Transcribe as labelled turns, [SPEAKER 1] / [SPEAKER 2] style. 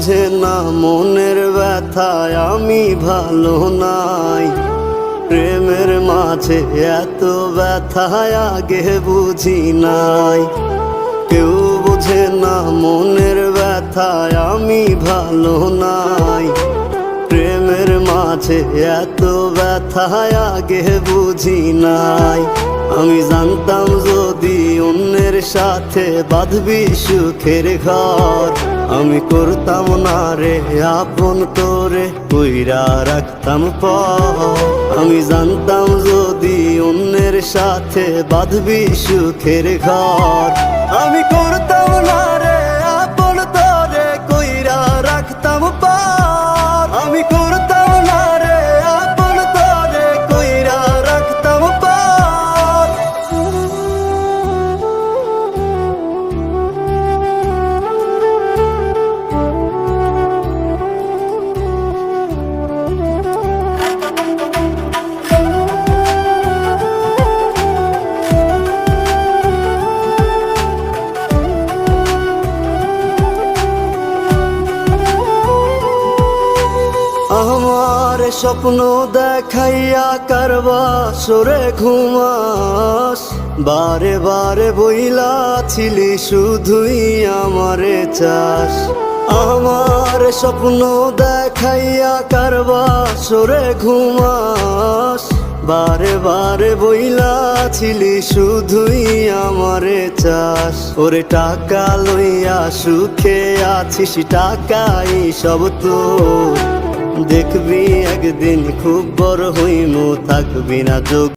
[SPEAKER 1] বুঝে না মনের ব্যথায় আমি ভালো নাই। প্রেমের মাঝে এত ব্যথায় আগে বুঝি নাই। কেউ বুঝে না মনের ব্যথায় আমি ভালো নাই। প্রেমের মাঝে এত ব্যথায় আগে বুঝি নাই। আমি জানতাম যদি অন্যের সাথে বাঁধবি সুখের ঘর, আমি করতাম না রে আপন তোরে কইরা রাখতাম পর। আমি জানতাম যদি অন্যের সাথে বাঁধবি সুখের ঘর, আমি করতাম না রে আপন তোরে কইরা রাখতাম পর। আমি করতাম না রে আপন তোরে কইরা রাখতাম পর। আমার স্বপ্ন দেখাইয়া কারবা সরে ঘুমাস, বারে বারে বইলা ছিলি শুধুই আমারে চাস। আমার স্বপ্ন দেখাইয়া কারবা সরে ঘুমাস, বারে বারে বইলা ছিলি শুধুই আমারে চাস। ওরে টাকা লইয়া সুখে আছিস, টাকাই সব তোর। দেখবি একদিন খুব বড় হইমু, থাকবি না যোগ।